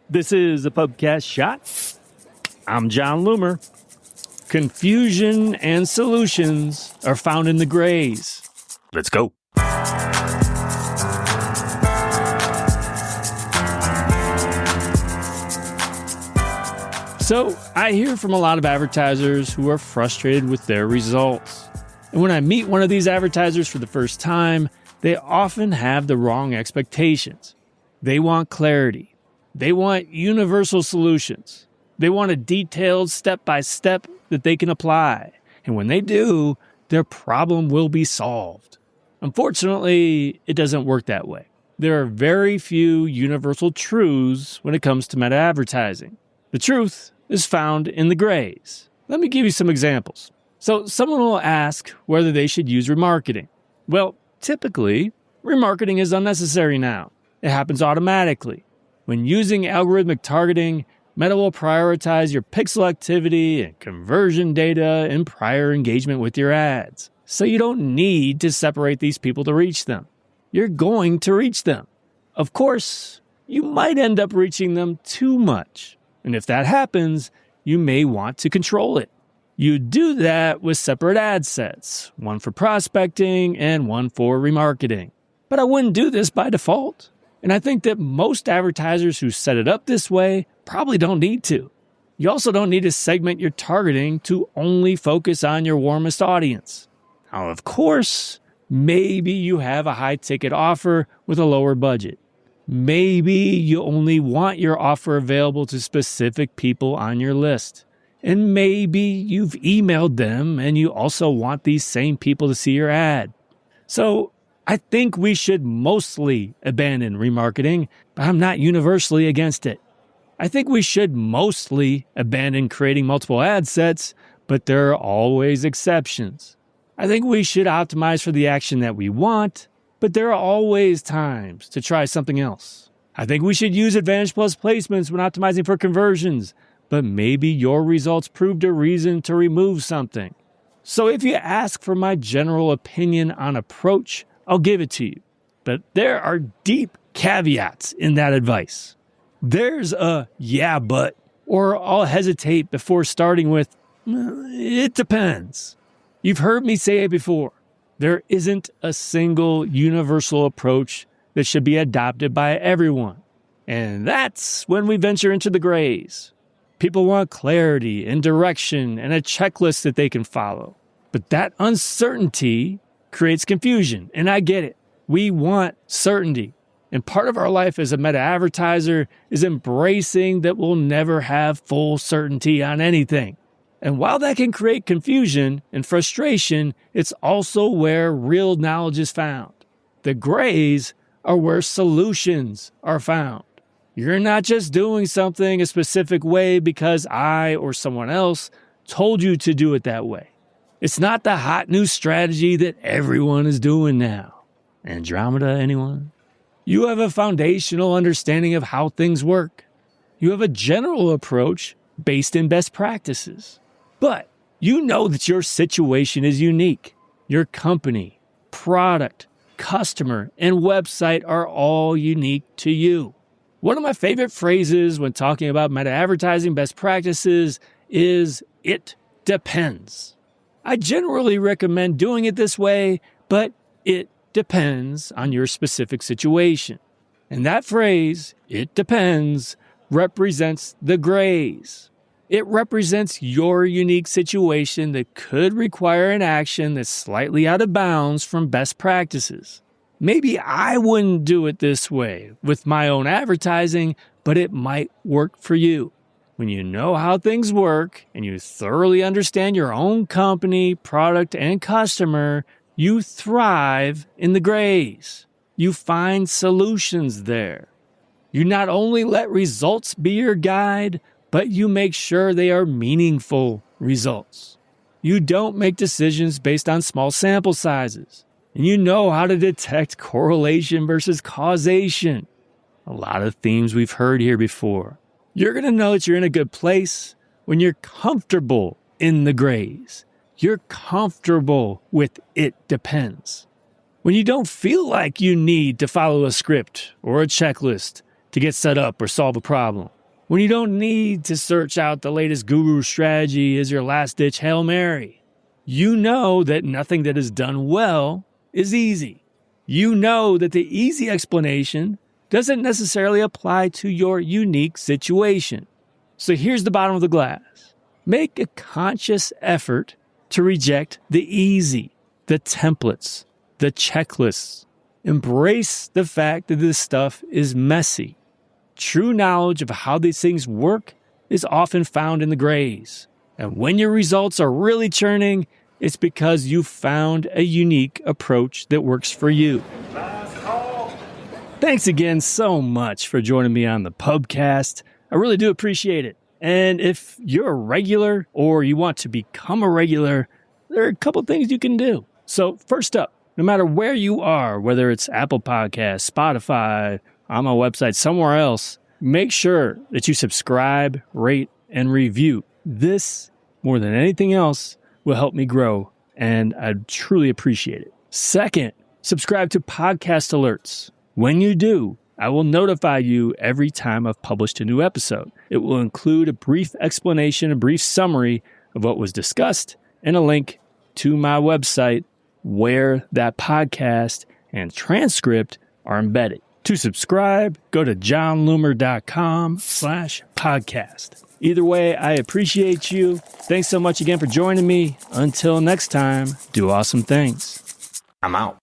This is a Pubcast Shot. I'm John Loomer. Confusion and solutions are found in the grays. Let's go. So, I hear from a lot of advertisers who are frustrated with their results. And when I meet one of these advertisers for the first time, they often have the wrong expectations. They want clarity. They want universal solutions. They want a detailed step-by-step that they can apply. And when they do, their problem will be solved. Unfortunately, it doesn't work that way. There are very few universal truths when it comes to meta advertising. The truth is found in the grays. Let me give you some examples. So someone will ask whether they should use remarketing. Well, typically, remarketing is unnecessary now. It happens automatically. When using algorithmic targeting, Meta will prioritize your pixel activity and conversion data in prior engagement with your ads. So you don't need to separate these people to reach them. You're going to reach them. Of course, you might end up reaching them too much. And if that happens, you may want to control it. You do that with separate ad sets, one for prospecting and one for remarketing. But I wouldn't do this by default. And I think that most advertisers who set it up this way probably don't need to. You also don't need to segment your targeting to only focus on your warmest audience. Now, of course, maybe you have a high-ticket offer with a lower budget. Maybe you only want your offer available to specific people on your list. And maybe you've emailed them and you also want these same people to see your ad. So I think we should mostly abandon remarketing, but I'm not universally against it. I think we should mostly abandon creating multiple ad sets, but there are always exceptions. I think we should optimize for the action that we want, but there are always times to try something else. I think we should use Advantage Plus placements when optimizing for conversions, but maybe your results proved a reason to remove something. So if you ask for my general opinion on approach, I'll give it to you. But there are deep caveats in that advice. There's a yeah, but, or I'll hesitate before starting with, it depends. You've heard me say it before. There isn't a single universal approach that should be adopted by everyone. And that's when we venture into the grays. People want clarity and direction and a checklist that they can follow. But that uncertainty creates confusion, and I get it. We want certainty. And part of our life as a meta advertiser is embracing that we'll never have full certainty on anything. And while that can create confusion and frustration, it's also where real knowledge is found. The grays are where solutions are found. You're not just doing something a specific way because I or someone else told you to do it that way. It's not the hot new strategy that everyone is doing now. Andromeda, anyone? You have a foundational understanding of how things work. You have a general approach based in best practices. But you know that your situation is unique. Your company, product, customer, and website are all unique to you. One of my favorite phrases when talking about meta advertising best practices is, it depends. I generally recommend doing it this way, but it depends on your specific situation. And that phrase, it depends, represents the grays. It represents your unique situation that could require an action that's slightly out of bounds from best practices. Maybe I wouldn't do it this way with my own advertising, but it might work for you. When you know how things work and you thoroughly understand your own company, product, and customer, you thrive in the grays. You find solutions there. You not only let results be your guide, but you make sure they are meaningful results. You don't make decisions based on small sample sizes. And you know how to detect correlation versus causation. A lot of themes we've heard here before. You're going to know that you're in a good place when you're comfortable in the grays. You're comfortable with it depends. When you don't feel like you need to follow a script or a checklist to get set up or solve a problem. When you don't need to search out the latest guru strategy as your last-ditch Hail Mary. You know that nothing that is done well is easy. You know that the easy explanation doesn't necessarily apply to your unique situation. So here's the bottom of the glass. Make a conscious effort to reject the easy, the templates, the checklists. Embrace the fact that this stuff is messy. True knowledge of how these things work is often found in the grays. And when your results are really churning, it's because you found a unique approach that works for you. Thanks again so much for joining me on the Pubcast. I really do appreciate it. And if you're a regular or you want to become a regular, there are a couple things you can do. So first up, no matter where you are, whether it's Apple Podcasts, Spotify, on my website, somewhere else, make sure that you subscribe, rate, and review. This, more than anything else, will help me grow, and I truly appreciate it. Second, subscribe to podcast alerts. When you do, I will notify you every time I've published a new episode. It will include a brief explanation, a brief summary of what was discussed, and a link to my website where that podcast and transcript are embedded. To subscribe, go to johnloomer.com/podcast. Either way, I appreciate you. Thanks so much again for joining me. Until next time, do awesome things. I'm out.